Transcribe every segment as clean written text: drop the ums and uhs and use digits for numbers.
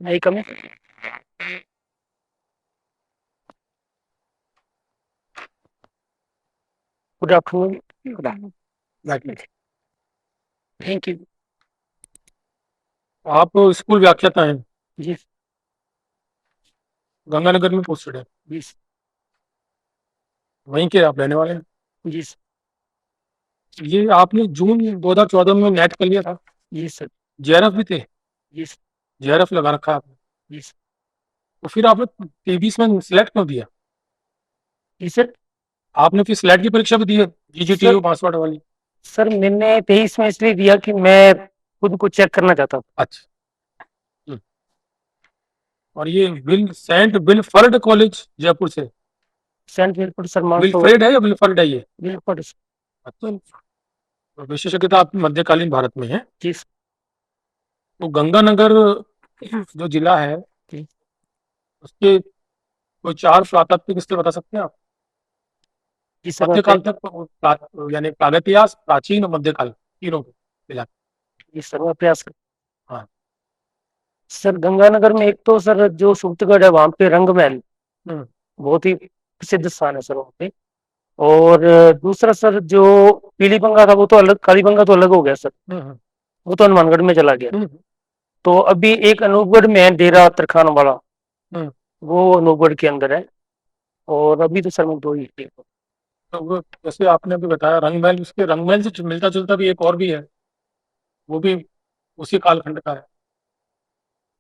नहीं कमी। Good afternoon. Good afternoon. Thank you. आप स्कूल व्याख्याता हैं। जी। गंगानगर में पोस्टेड है। जी। वहीं के आप रहने वाले हैं। जी। ये आपने जून 2014 में नेट कर लिया था। जी सर। जेआरएफ भी थे। जी। जेआरएफ लगा रखा है आपने। जी। तो फिर आपने 23 में सिलेक्ट क्यों दिया? जी सर। आपने फिर सिलेक्ट की परीक्षा भी दी है, जीजीटीयू सर पासवर्ड वाली? सर मैंने 23 में इसलिए दिया कि मैं खुद को चेक करना चाहता था। अच्छा। हम्म। और ये विलफर्ड कॉलेज जयपुर से? Saint Wilford sir Mansarovar. Wilfred है या विलफर्ड है ये? Wilford sir. अच्छा। तो विशेषज्ञता आपकी मध्यकालीन भारत में है। जी। तो गंगानगर जो जिला है, जी। उसके कोई चार पुरातात्विक स्थल बता सकते हैं आप? जी सर मध्यकाल तक यानी प्रागैतिहास, प्राचीन और मध्यकाल, तीनों को मिला के। जी सर मैं प्रयास कर। हाँ। सर गंगानगर में एक तो सर जो सुप्तगढ़ है वहां पे रंग महल हम्म। बहुत ही प्रसिद्ध स्थान है सर वहाँ पे। और दूसरा सर जो पीलीबंगा था वो तो अलग, कालीबंगा तो अलग हो गया सर। हम्म। वो तो हनुमानगढ़ में चला गया। हम्म। तो अभी एक अनूपगढ़ में है डेरा तरखान वाला, हम्म। वो अनूपगढ़ के अंदर है। और अभी तो सर मैं दो ही ठीक हूँ। तो वो जैसे आपने अभी बताया रंग महल, उसके रंग महल से मिलता जुलता भी एक और भी है, वो भी उसी कालखंड का है।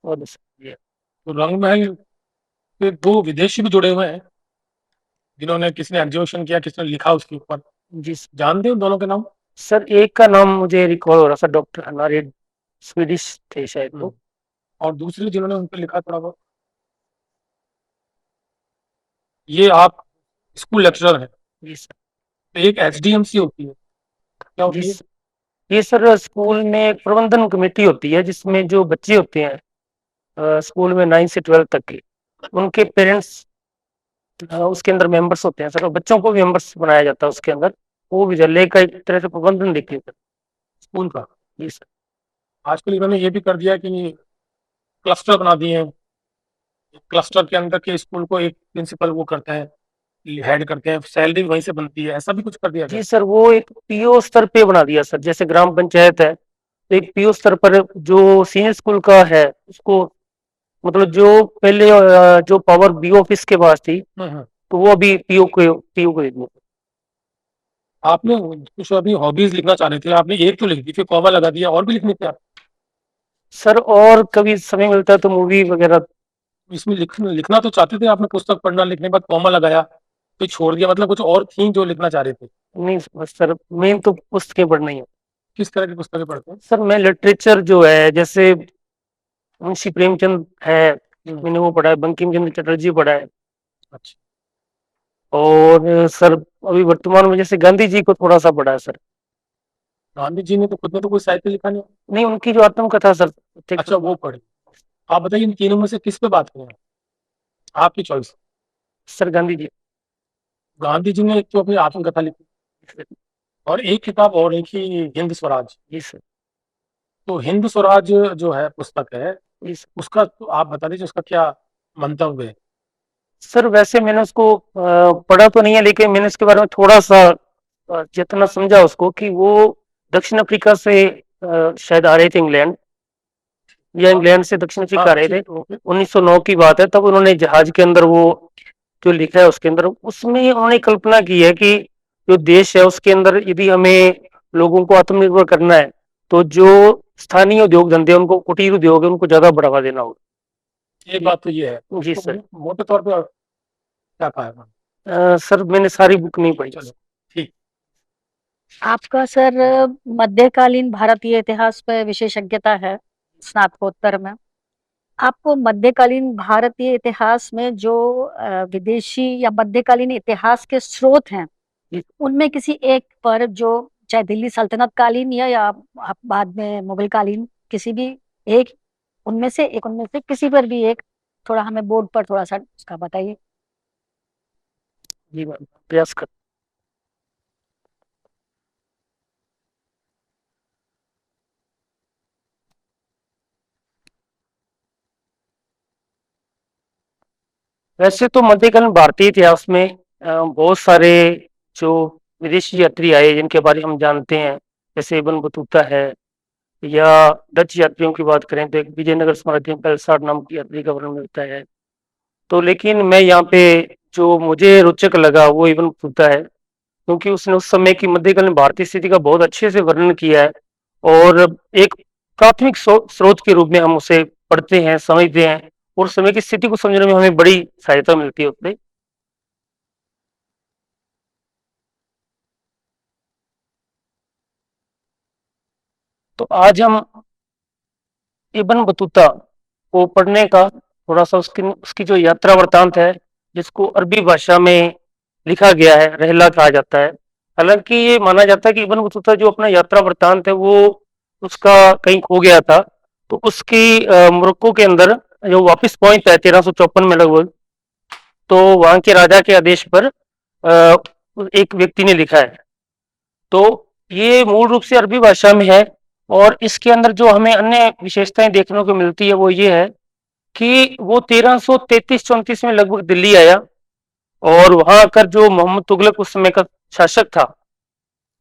और सर ये। तो रंग महल के दो विदेशी भी जुड़े हुए हैं, जिन्होंने, किसी ने एग्जीबिशन किया, किसी ने लिखा उसके ऊपर। जी जानते हो उन दोनों के नाम? सर एक का नाम मुझे रिकॉल हो रहा सर, डॉक्टर हनारे, स्वीडिश थे शायद हम्म। वो। और दूसरे जिन्होंने उन पर लिखा थोड़ा बहुत? ये आप स्कूल लेक्चरर हैं, जी सर। तो एक एचडीएमसी होती है, क्या जी होती है? सर। ये सर स्कूल में एक प्रबंधन कमेटी होती है जिसमें जो बच्चे होते हैं स्कूल में 9 से 12 तक के, उनके पेरेंट्स उसके अंदर मेंबर्स होते हैं सर, और बच्चों को भी मेंबर्स बनाया जाता है उसके अंदर। वो विद्यालय का एक तरह से प्रबंधन देखते हैं सर। स्कूल का। जी सर। आजकल इन्होंने ये भी कर दिया कि क्लस्टर बना दिए हैं। क्लस्टर के अंदर के स्कूल को एक प्रिंसिपल वो करता है, हेड करते हैं, सैलरी वहीं से बनती है, ऐसा भी कुछ कर दिया जी गया? सर वो एक पीओ स्तर पे बना दिया सर, जैसे ग्राम पंचायत है तो एक पीओ स्तर पर जो सीनियर स्कूल का है उसको, मतलब जो पहले जो पावर बीओ ऑफिस के पास थी, हम्म। तो वो अभी पीओ को दे दिया। आपने कुछ अपनी हॉबीज लिखना चाह रहे थे, आपने एक तो लिख दी, फिर कॉमा लगा दिया, और भी लिखने थे आप? सर और कभी समय मिलता है तो मूवी वगैरह। इसमें लिखना तो चाहते थे आपने, पुस्तक पढ़ना, लिखने के बाद कॉमा लगाया, फिर छोड़ दिया, मतलब कुछ और थी जो लिखना चाह रहे थे? नहीं सर, मेन तो पुस्तकें पढ़ना ही है। किस तरह की पुस्तकें पढ़ते हैं? सर मैं लिटरेचर जो है, जैसे मुंशी प्रेमचंद है, हम्म। मैंने वो पढ़ा है, बंकिम चंद्र चटर्जी पढ़ा है। अच्छा। और सर अभी वर्तमान में जैसे गांधी जी को थोड़ा सा पढ़ा है सर। गांधी जी ने तो खुद ने तो कोई साहित्य लिखा नहीं। नहीं, उनकी जो आत्मकथा सर अच्छा, वो पढ़ी। आप बताइए इन तीनों में से किस पे बात करें, आपकी चॉइस। सर गांधी जी। गांधी जी ने एक तो अपनी आत्मकथा लिखी, और एक किताब और लिखी, हिंद स्वराज। जी सर। तो हिंद स्वराज जो है पुस्तक है, जी सर। उसका तो आप बता दीजिए, उसका क्या मंतव्य है? सर वैसे मैंने उसको पढ़ा तो नहीं है, लेकिन मैंने उसके बारे में थोड़ा सा जितना समझा उसको, कि वो दक्षिण अफ्रीका से शायद आ रहे थे इंग्लैंड, या हाँ। इंग्लैंड से दक्षिण अफ्रीका आ हाँ रहे थे। ठीक, ओके। 1909 की बात है, तब उन्होंने जहाज के अंदर वो जो लिखा है उसके अंदर, उसमें उन्होंने कल्पना की है कि जो देश है उसके अंदर यदि हमें लोगों को आत्मनिर्भर करना है, तो जो स्थानीय उद्योग धंधे हैं, उनको कुटीर उद्योग है, उनको ज्यादा बढ़ावा देना होगा। एक बात तो ये है, तो जी उसको सर। मोटे तौर पे क्या कहा है उन्होंने? सर मैंने सारी बुक नहीं पढ़ी। चलो ठीक। आपका सर मध्यकालीन भारतीय इतिहास पर विशेषज्ञता है स्नातकोत्तर में। आपको मध्यकालीन भारतीय इतिहास में जो विदेशी या मध्यकालीन इतिहास के स्रोत हैं, उनमें किसी एक पर, जो चाहे दिल्ली सल्तनत कालीन या आप बाद में मुगल कालीन, किसी भी एक, उनमें से किसी पर भी एक, थोड़ा हमें बोर्ड पर थोड़ा सा उसका बताइए। जी मैम, प्रयास कर। वैसे तो मध्यकालीन भारतीय इतिहास में बहुत सारे जो विदेशी यात्री आए जिनके बारे में हम जानते हैं, जैसे इब्न बतूता है, या डच यात्रियों की बात करें तो एक विजयनगर स्मारक में पेलसाड नाम की यात्री का वर्णन मिलता है। तो लेकिन मैं यहाँ पे जो मुझे रोचक लगा वो इब्न बतूता है, क्योंकि उसने उस समय की मध्यकालीन भारतीय स्थिति का बहुत अच्छे से वर्णन किया है, और एक प्राथमिक स्रोत के रूप में हम उसे पढ़ते हैं, समझते हैं, और समय की स्थिति को समझने में हमें बड़ी सहायता मिलती है उससे। तो आज हम इब्न बतूता को पढ़ने का थोड़ा सा उसकी जो यात्रा वृतांत है, जिसको अरबी भाषा में लिखा गया है, रहला कहा जाता है। हालांकि ये माना जाता है कि इब्न बतूता जो अपना यात्रा वृतांत है वो उसका कहीं खो गया था, तो उसकी मोरक्को के अंदर जो वापस पहुंचता है 1354 में लगभग, तो वहां के राजा के आदेश पर एक व्यक्ति ने लिखा है। तो ये मूल रूप से अरबी भाषा में है, और इसके अंदर जो हमें अन्य विशेषताएं देखने को मिलती है वो ये है कि वो 1333-34 में लगभग दिल्ली आया, और वहां आकर जो मोहम्मद तुगलक उस समय का शासक था,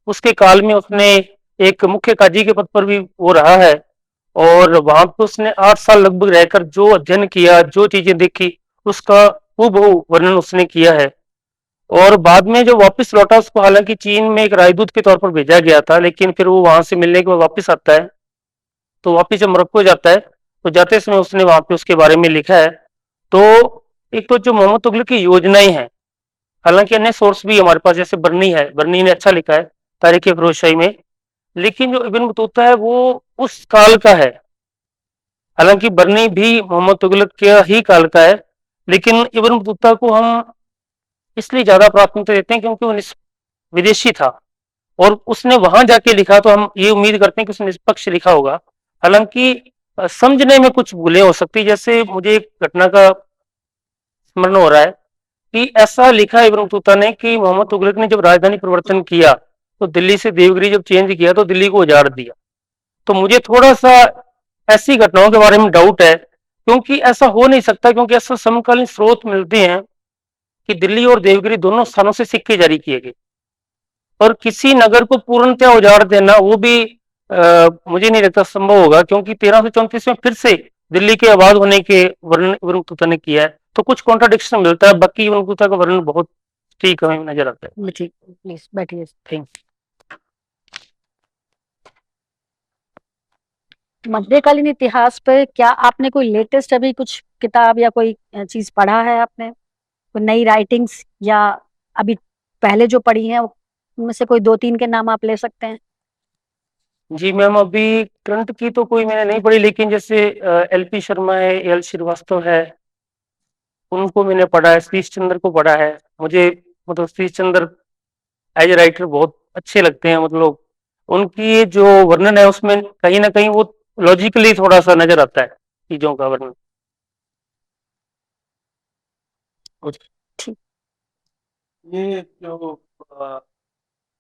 उसके काल में उसने एक मुख्य काजी के पद पर भी वो रहा है, और वहां पे उसने 8 साल लगभग रहकर जो अध्ययन किया, जो चीजें देखी, उसका हूबहू वर्णन उसने किया है। और बाद में जो वापस लौटा, उसको हालांकि चीन में एक राजदूत के तौर पर भेजा गया था, लेकिन फिर वो वहां से मिलने के बाद वापस आता है। तो वापस जब मोरक्को जाता है, तो जाते समय उसने वहां पे उसके बारे में लिखा है। तो एक तो जो मोहम्मद तुगलक की योजनाएं हैं, हालांकि अन्य सोर्स भी हमारे पास, जैसे बर्नी है, बर्नी ने अच्छा लिखा है तारीख फिरोजशाही में, लेकिन जो इब्न बतूता है वो उस काल का है। हालांकि बर्नी भी मोहम्मद तुगलक के ही काल का है, लेकिन इब्न बतूता को हम इसलिए ज्यादा प्राथमिकता देते हैं क्योंकि वो विदेशी था, और उसने वहां जाके लिखा, तो हम ये उम्मीद करते हैं कि उसने निष्पक्ष लिखा होगा। हालांकि समझने में कुछ भूलें हो सकती, जैसे मुझे एक घटना का स्मरण हो रहा है कि ऐसा लिखा है इब्न बतूता ने कि मोहम्मद तुगलक ने जब राजधानी परिवर्तन किया, तो दिल्ली से देवगिरी जब चेंज किया तो दिल्ली को उजाड़ दिया। तो मुझे थोड़ा सा ऐसी घटनाओं के बारे में डाउट है, क्योंकि ऐसा हो नहीं सकता, क्योंकि ऐसा समकालीन स्रोत मिलते हैं कि दिल्ली और देवगिरी दोनों स्थानों से सिक्के जारी किए गए, और किसी नगर को पूर्णतः उजाड़ देना वो भी मुझे नहीं लगता संभव होगा, क्योंकि 1334 में फिर से दिल्ली के आबाद होने के वर्णन इब्न बतूता ने किया है। तो कुछ कॉन्ट्राडिक्शन मिलता है, बाकी इब्न बतूता का वर्णन बहुत ठीक हमें नजर आता है। ठीक, प्लीज बैठिए। थैंक्स। मध्यकालीन इतिहास पर क्या आपने कोई लेटेस्ट अभी कुछ किताब या कोई चीज पढ़ा है आपने, कोई नई राइटिंग्स, या अभी पहले जो पढ़ी है उनमें से कोई 2-3 के नाम आप ले सकते हैं? जी मैम, अभी करंट की तो कोई मैंने नहीं पढ़ी, लेकिन जैसे एल.पी. शर्मा है, एल श्रीवास्तव है, उनको मैंने पढ़ा है, सतीश चंद्र को पढ़ा है। मुझे मतलब Satish Chandra as a writer बहुत अच्छे लगते हैं, मतलब उनकी जो वर्णन है उसमें कहीं ना कहीं वो लॉजिकली थोड़ा सा नजर आता है चीजों का वर्णन। ठीक। ये जो अ,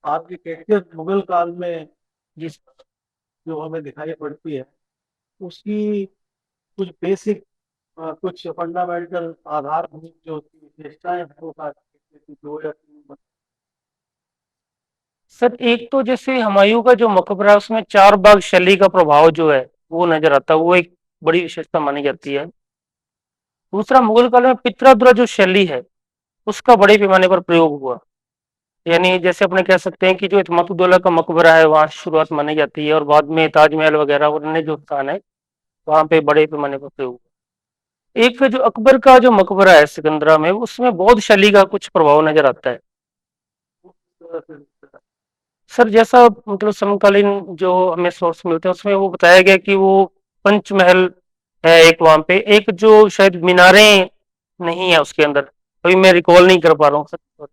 आपकी कैफियत मुगल काल में जिस जो हमें दिखाई पड़ती है, उसकी कुछ बेसिक कुछ फंडामेंटल आधारभूत जो उसकी विशेषताएं हैं वो दो या तीन सर, एक तो जैसे हुमायूं का जो मकबरा है उसमें चार बाग शैली का प्रभाव जो है वो नजर आता है, वो एक बड़ी विशेषता मानी जाती है। दूसरा, मुगल काल में पित्रादुरा जो शैली है उसका बड़े पैमाने पर प्रयोग हुआ, यानी जैसे अपने कह सकते हैं कि जो इत्मादुद्दौला का मकबरा है वहां से शुरुआत मानी जाती है, और बाद में ताजमहल वगैरह और अन्य जो स्थान है वहां पे बड़े पैमाने पर प्रयोग हुआ। एक जो अकबर का जो मकबरा है सिकंदरा में, उसमें बौद्ध शैली का कुछ प्रभाव नजर आता है। तरह से सर, जैसा मतलब समकालीन जो हमें सोर्स मिलते हैं उसमें वो बताया गया कि वो पंचमहल है एक, वहां पे एक जो शायद मीनारें नहीं है उसके अंदर, अभी मैं रिकॉल नहीं कर पा रहा हूँ सर।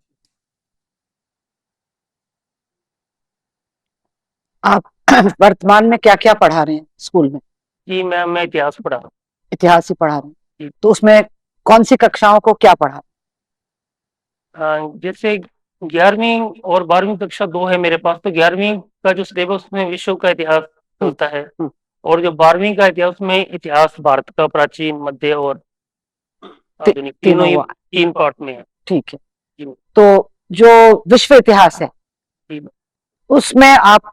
आप वर्तमान में क्या क्या पढ़ा रहे हैं स्कूल में? जी मैं इतिहास पढ़ा रहा इतिहास ही पढ़ा रहे हैं, जी। तो उसमें कौन सी कक्षाओं को क्या पढ़ा? जैसे 11वीं और 12वीं कक्षा दो है मेरे पास, तो 11वीं का जो सिलेबस उसमें विश्व का इतिहास चलता है, और जो 12वीं का इतिहास में इतिहास भारत का प्राचीन, मध्य और आधुनिक, तीनों ही 3 पार्ट में है। ठीक है। जी। तो जो विश्व इतिहास है जी। उसमें आप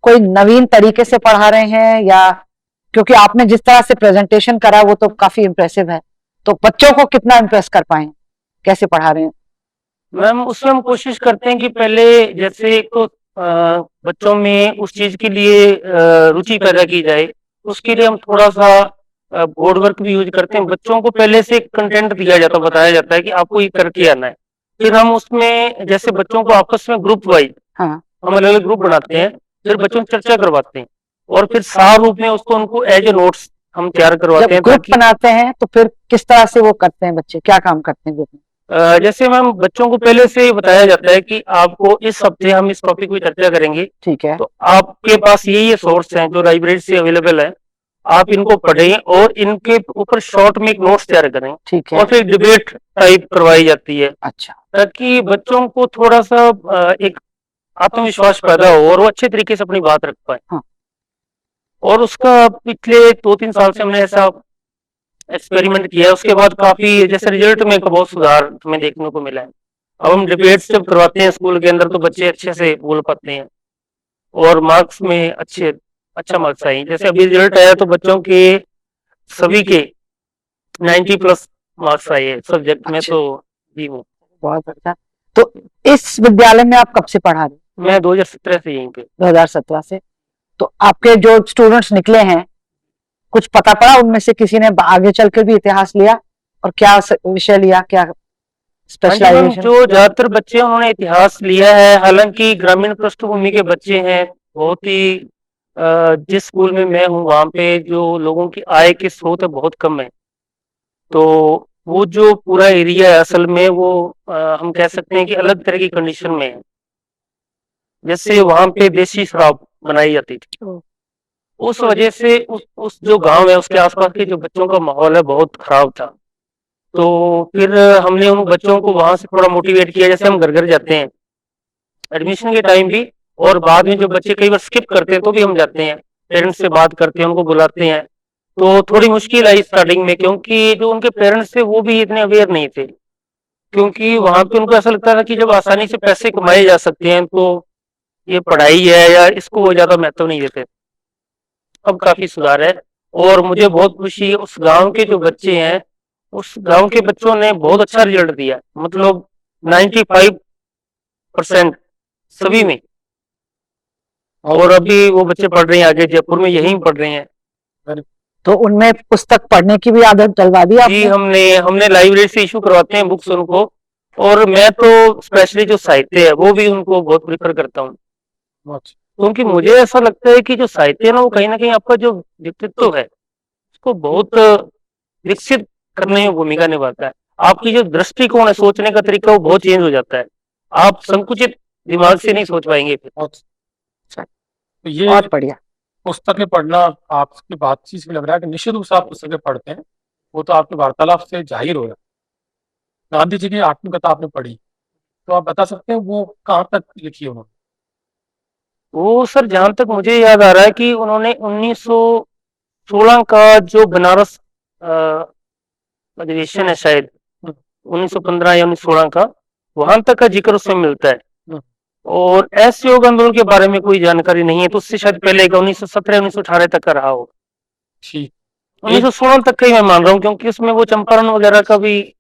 कोई नवीन तरीके से पढ़ा रहे हैं, या क्योंकि आपने जिस तरह से प्रेजेंटेशन करा वो तो काफी इम्प्रेसिव है, तो बच्चों को कितना इम्प्रेस कर पाए, कैसे पढ़ा रहे हैं? मैम उसमें हम कोशिश करते हैं कि पहले जैसे एक तो बच्चों में उस चीज के लिए रुचि पैदा की जाए, उसके लिए हम थोड़ा सा बोर्ड वर्क भी यूज करते हैं। बच्चों को पहले से कंटेंट दिया जाता है, बताया जाता है कि आपको ये करके आना है। फिर हम उसमें जैसे बच्चों को आपस में ग्रुप वाइज हाँ, हम अलग अलग ग्रुप बनाते हैं, फिर बच्चों से चर्चा करवाते हैं और फिर सार रूप में उसको उनको एज ए नोट्स हम तैयार करवाते जब हैं ग्रुप ताकि बनाते हैं तो फिर किस तरह से वो करते हैं, बच्चे क्या काम करते हैं ग्रुप में? जैसे मैम बच्चों को पहले से ही बताया जाता है कि आपको इस हफ्ते हम इस टॉपिक पे चर्चा करेंगे, ठीक है। तो आपके पास ये सोर्स हैं जो लाइब्रेरी से अवेलेबल है, आप इनको पढ़ें और इनके ऊपर शॉर्ट में एक नोट्स तैयार करें ठीक और है। फिर डिबेट टाइप करवाई जाती है अच्छा, ताकि बच्चों को थोड़ा सा एक आत्मविश्वास पैदा हो और वो अच्छे तरीके से अपनी बात रख पाए। हाँ। और उसका पिछले 2-3 साल से हमने ऐसा एक्सपेरिमेंट किया है, उसके बाद काफी जैसे रिजल्ट में बहुत सुधार हमें देखने को मिला है। अब हम डिबेट्स जब करवाते हैं स्कूल के अंदर तो बच्चे अच्छे से बोल पाते हैं और मार्क्स में अच्छा मार्क्स आए। जैसे अभी रिजल्ट आया तो बच्चों के सभी के 90 प्लस मार्क्स आए सब्जेक्ट में। अच्छा। तो जी वो बहुत अच्छा। तो इस विद्यालय में आप कब से पढ़ा रहे हैं? मैं 2017 से यहीं पे। 2017 से। तो आपके जो स्टूडेंट्स निकले हैं, कुछ पता पड़ा उनमें से किसी ने आगे चलकर भी इतिहास लिया, और क्या विषय लिया, क्या हाँ जी मैम, स्पेशलाइजेशन? जो ज्यादातर बच्चे हैं, उन्होंने इतिहास लिया है। हालांकि ग्रामीण पृष्ठभूमि के बच्चे हैं बहुत ही जिस स्कूल में मैं हूँ वहाँ पे जो लोगों की आय के स्रोत है बहुत कम है। तो वो जो पूरा एरिया है असल में वो हम कह सकते हैं कि अलग तरह की कंडीशन में है। जैसे वहाँ पे देसी शराब बनाई जाती थी, उस वजह से उस जो गांव है उसके आसपास के जो बच्चों का माहौल है बहुत खराब था। तो फिर हमने उन बच्चों को वहां से थोड़ा मोटिवेट किया। जैसे हम घर घर जाते हैं एडमिशन के टाइम भी, और बाद में जो बच्चे कई बार स्किप करते हैं तो भी हम जाते हैं, पेरेंट्स से बात करते हैं, उनको बुलाते हैं। तो थोड़ी मुश्किल आई स्टार्टिंग में क्योंकि जो उनके पेरेंट्स थे वो भी इतने अवेयर नहीं थे, क्योंकि वहां पे उनको ऐसा लगता था कि जब आसानी से पैसे कमाए जा सकते हैं तो ये पढ़ाई है या इसको वो ज्यादा महत्व नहीं देते। अब काफी सुधार है और मुझे बहुत खुशी है उस गांव के जो बच्चे हैं, उस गांव के बच्चों ने बहुत अच्छा रिजल्ट दिया, मतलब 95% सभी में। और अभी वो बच्चे पढ़ रहे हैं आगे जयपुर में, यहीं पढ़ रहे हैं। तो उनमें पुस्तक पढ़ने की भी आदत डलवा दी जी आपने? हमने लाइब्रेरी से इशू करवाते हैं बुक्स उनको, और मैं तो स्पेशली जो साहित्य है वो भी उनको बहुत प्रेफर करता हूँ, क्योंकि मुझे ऐसा लगता है कि जो साहित्य है ना वो कहीं ना कहीं आपका जो व्यक्तित्व है उसको बहुत विकसित करने में भूमिका निभाता है। आपकी जो दृष्टिकोण है, सोचने का तरीका, वो बहुत चेंज हो जाता है। आप संकुचित दिमाग से नहीं सोच पाएंगे फिर। तो ये बहुत बढ़िया। पुस्तकें पढ़ना आपकी बातचीत से लग रहा है कि निश्चित रूप से आप पुस्तकें पढ़ते हैं, वो तो आपके वार्तालाप से जाहिर हो रहा है। गांधी जी की आत्मकथा आपने पढ़ी, तो आप बता सकते हैं वो कहाँ तक लिखी है उन्होंने? वो सर जहां तक मुझे याद आ रहा है कि उन्होंने 1916 का जो बनारस अधिवेशन है शायद 1915 या 1916 का, वहां तक का जिक्र उसमें मिलता है। और असहयोग आंदोलन के बारे में कोई जानकारी नहीं है, तो उससे शायद पहले का 1917 1918 तक का रहा हो। ठीक, 1916 तक का ही मैं मान रहा हूँ, क्योंकि उसमें वो चंपारण वगैरह का भी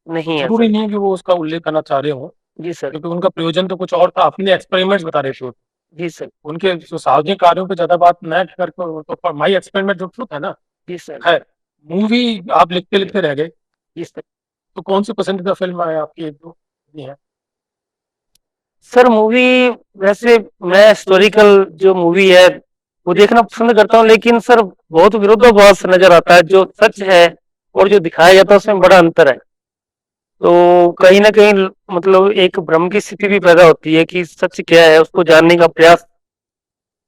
नहीं है जरूरी सर। नहीं है कि वो उसका उल्लेख करना चाह रहे हो, जी सर। क्योंकि उनका प्रयोजन तो कुछ और था, अपने एक्सपेरिमेंट्स बता रहे थे। जी सर। उनके जो सार्वजनिक कार्यों पे ज्यादा बात न करके तो माई एक्सपेरिमेंट जो ट्रुथ है ना, जी सर। है। मूवी आप लिखते लिखते रह गए, जी सर। तो कौन सी पसंदीदा फिल्म है आपकी, एक दो ये है? सर मूवी वैसे मैं हिस्टोरिकल जो मूवी है वो देखना पसंद करता हूँ, लेकिन सर बहुत विरोधाभास नजर आता है। जो सच है और जो दिखाया जाता है उसमें बड़ा अंतर है। तो कहीं ना कहीं मतलब एक भ्रम की स्थिति भी पैदा होती है कि सच क्या है, उसको जानने का प्रयास।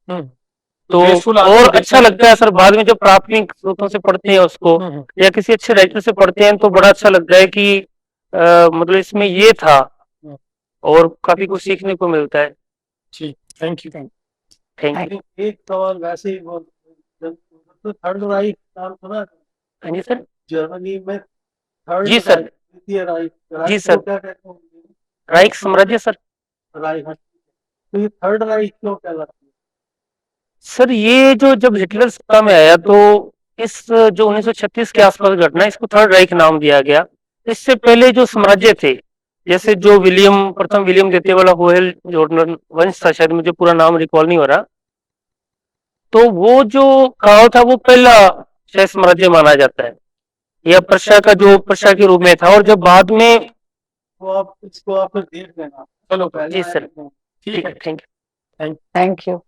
तो Graceful आदमी और देखते अच्छा हैं। लगता है सर, बाद में जब प्राथमिक स्रोतों से पढ़ते हैं उसको या किसी अच्छे राइटर से पढ़ते हैं तो बड़ा अच्छा लगता है कि मतलब इसमें ये था, और काफी कुछ सीखने को मिलता है। ठीक, थैंक यू। Thank you. एक सवाल वैसे ही वो तो थर्ड राइख नाम सुना? हाँ जी सर। जर्मनी में थर्ड जी सर। द्वितीय राइक, जी राइक सर। को क्या कहते हैं? राइक साम्राज्य सर। राइक, हाँ। तो ये थर्ड राइक क्यों कहलाती है? सर ये जो जब हिटलर सत्ता में आया तो इस जो 1936 के आसपास घटना, इसको थर्ड राइक नाम दिया गया। इससे पहले जो साम्राज्य थे, जैसे जो प्रथम विलियम द्वितीय वाला होयल जॉर्डन वंश था, शायद मुझे पूरा नाम रिकॉल नहीं हो रहा, तो वो जो काल था वो पहला शायद साम्राज्य माना जाता है, या प्रशा का जो प्रशा के रूप में था। और जब बाद में तो आप इसको आप फिर देख लेना। चलो पहले जी सर। ठीक है। Thank you. Thank you.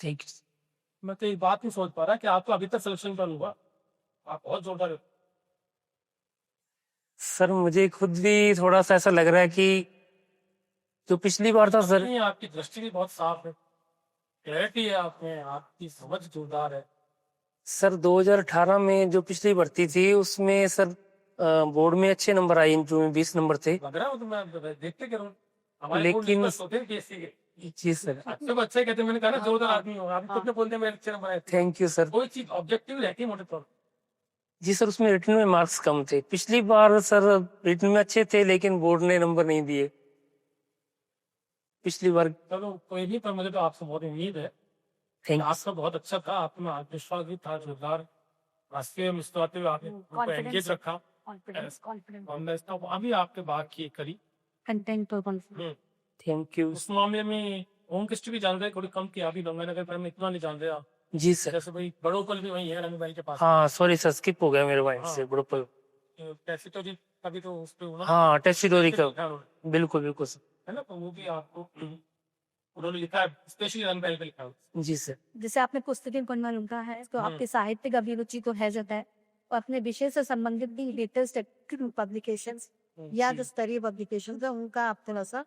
Thank you. मैं तो एक बात नहीं सोच पा रहा कि आपका अभी तक सिलेक्शन पर हुआ। आप बहुत जोरदार हो। सर मुझे खुद भी थोड़ा सा ऐसा लग रहा है कि जो पिछली बार था सर। नहीं, आपकी दृष्टि भी बहुत साफ है, क्लैरिटी है आप में, आपकी समझ जोरदार है। सर 2018 में जो पिछली भर्ती थी उसमें सर बोर्ड में अच्छे नंबर आए, इंटरव्यू में 20 नंबर थे। लग रहा है तो मैं देखते करूँ हमारे बोर्ड लेकिन निष्पक्ष होते हैं केसी के। जी सर। अच्छे बच्चे ही कहते हैं, मैंने कहा ना जोरदार आदमी हो आप, खुद ने बोलते हैं मेरे अच्छे नंबर आए थे। Thank you sir. कोई चीज ऑब्जेक्टिव रहती है मोटे तौर पर। जी सर, उसमें रिटन में मार्क्स कम थे। पिछली बार सर रिटन में अच्छे थे लेकिन बोर्ड ने नंबर नहीं दिए पिछली बार। चलो कोई नहीं, पर मुझे तो आपसे बहुत उम्मीद है। थैंक आपका बहुत अच्छा था, आप में आत्मविश्वास भी था जोरदार। रास्ते में मुस्कुराते हुए आपने उनको एंगेज रखा। कॉन्फिडेंस था, वहाँ भी आपने बात की करी। कंटेंट और कॉन्फिडेंस। Thank you. उस मामले में होम हिस्ट्री भी जान रहे, थोड़ी कम किया अभी गंगानगर पर, में इतना नहीं जान रहे आप। जी सर। जैसे भाई बड़ों पल भी वही है रंग भाई के पास। हाँ सॉरी सर, स्किप हो गया मेरे माइंड से हाँ। बड़ो पर। कैसे तो जी कभी तो उस पे होना। हाँ टेस्टिडोरी का। है बिल्कुल बिल्कुल सर। ना, तो वो भी आपको उन्होंने लिखा है, स्पेशली रंग भाई पे लिखा है। जी सर। जैसे आपने पुस्तकें पढ़ना लिखा है तो आपके साहित्यिक अभिरुचि तो है ज्यादा है, और अपने विषय से संबंधित भी लेटेस्ट पब्लिकेशंस या जो स्तरीय पब्लिकेशंस है उनका आप थोड़ा सा।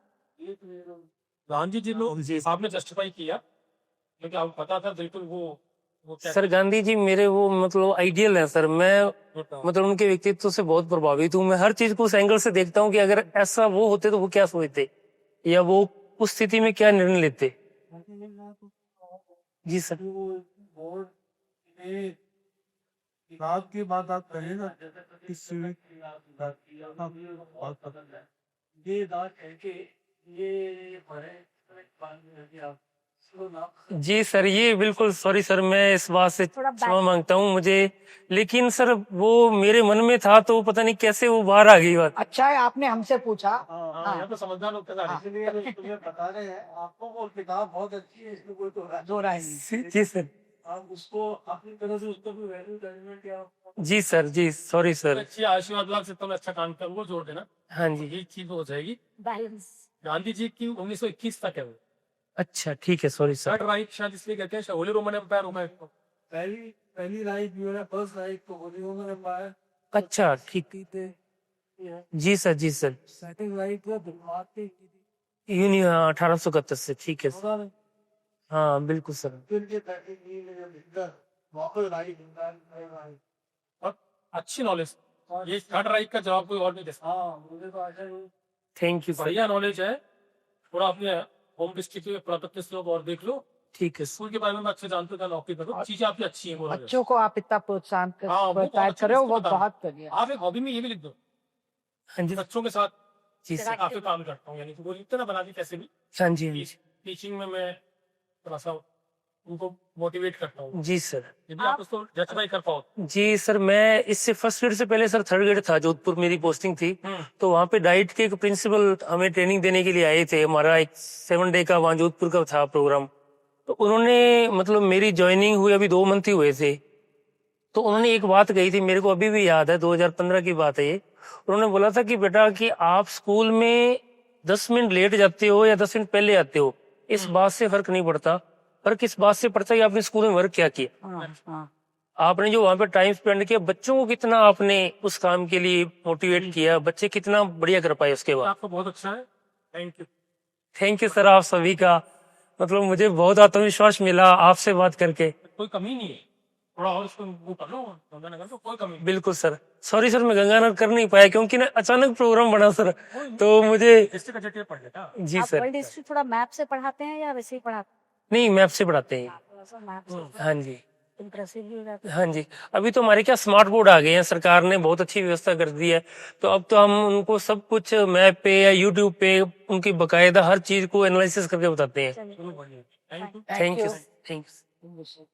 गांधी जी लोग आपने जस्टिफाई किया क्योंकि आपको पता था बिल्कुल वो सर गांधी जी मेरे वो मतलब आइडियल है सर। मैं मतलब उनके व्यक्तित्व से बहुत प्रभावित हूँ। मैं हर चीज को उस एंगल से देखता हूँ कि अगर ऐसा वो होते तो वो क्या सोचते, या वो उस स्थिति में क्या निर्णय लेते। जी सर। रात की बात आप कहें ना, जी सर, ये बिल्कुल सॉरी सर, मैं इस बात से थोड़ा क्षमा मांगता हूँ मुझे, लेकिन सर वो मेरे मन में था तो पता नहीं कैसे वो बाहर आ गई बात। अच्छा है आपने हमसे पूछा। हाँ, यहाँ तो समझदार लोग थे सारे। इसलिए तुम्हें बता रहे हैं आपको, वो किताब बहुत अच्छी है, इसमें कोई दो राय नहीं। जी सर। आप उसको अपनी तरह से उसको भी वैल्यू जजमेंट या जी सर। जी सॉरी सर। अच्छी आशीर्वाद लाख से तुम अच्छा काम कर, वो जोड़ देना। हाँ जी। ये चीज हो जाएगी। बैलेंस। गांधी जी की 1921 तक है वो। अच्छा ठीक है, सॉरी सर। थर्ड राइट शायद इसलिए कहते हैं होली रोमन एम्पायर होगा इसको। पहली राइट जो है फर्स्ट राइट तो होली रोमन एम्पायर। अच्छा ठीक। जी सर। जी सर। सेकंड राइट है दिमाग के यूनि 1871 से। ठीक है सर। हाँ बिल्कुल सर। अच्छी नॉलेज। ये थर्ड राइट का जवाब कोई और नहीं दे सकता। Thank you sir. बढ़िया नॉलेज है। थोड़ा अपने होम डिस्ट्रिक्ट में पुरातत्व से और देख लो। ठीक है सर। स्कूल के बारे में अच्छे जानते थे, नौकरी करो, चीजें आपकी अच्छी हैं। बच्चों को आप इतना प्रोत्साहन हाँ, वो बहुत प्रोत्साहित अच्छा कर रहे हो, वो बता रहे हो। बहुत बढ़िया। आप एक हॉबी में ये भी लिख दो, हाँ जी। बच्चों के साथ जी सर। काफी काम करता हूँ, यानी कि वो लिखते ना बना के कैसे भी। हाँ जी। हाँ जी। टीचिंग में मैं थोड़ा सा उनको मोटिवेट करता हूँ। जी सर। यदि आप उसको जस्टिफाई कर पाओ। जी सर, मैं इससे फर्स्ट ग्रेड से पहले सर थर्ड ग्रेड था, जोधपुर मेरी पोस्टिंग थी। तो वहाँ पे डाइट के एक प्रिंसिपल हमें ट्रेनिंग देने के लिए आए थे। हमारा एक 7 डे का वहाँ जोधपुर का था प्रोग्राम। तो उन्होंने मतलब मेरी ज्वाइनिंग हुई अभी 2 मंथ ही हुए थे, तो उन्होंने एक बात कही थी, मेरे को अभी भी याद है, 2015 की बात है ये। उन्होंने बोला था कि बेटा कि आप स्कूल में 10 मिनट लेट जाते हो या 10 मिनट पहले आते हो, इस बात से फर्क नहीं पड़ता। फर्क इस बात से पड़ता है कि आपने स्कूल में वर्क क्या किया, आपने जो वहां पे टाइम स्पेंड किया, बच्चों को कितना आपने उस काम के लिए मोटिवेट किया, बच्चे कितना बढ़िया कर पाए उसके बाद। आपको बहुत अच्छा है, thank you. Thank you sir, आप सभी का मतलब मुझे बहुत आत्मविश्वास मिला आपसे बात करके। कोई कमी नहीं है, थोड़ा और उसको वो कर लो गंगानगर, तो कोई कमी नहीं। बिल्कुल सर। सॉरी सर, मैं गंगानगर कर नहीं पाया क्योंकि ना अचानक प्रोग्राम बना सर, तो मुझे। हिस्ट्री का जटिल पढ़ लेता। जी आप सर। वर्ल्ड हिस्ट्री थोड़ा मैप से पढ़ाते हैं या वैसे ही पढ़ाते हैं? नहीं, मैप से पढ़ाते हैं। हाँ जी, हाँ जी। अभी तो हमारे क्या स्मार्ट बोर्ड आ गए हैं, सरकार ने बहुत अच्छी व्यवस्था कर दी है। तो अब तो हम उनको सब कुछ मैप पे या यूट्यूब पे उनकी बकायदा हर चीज को एनालिसिस करके बताते हैं। Thank you, thank you.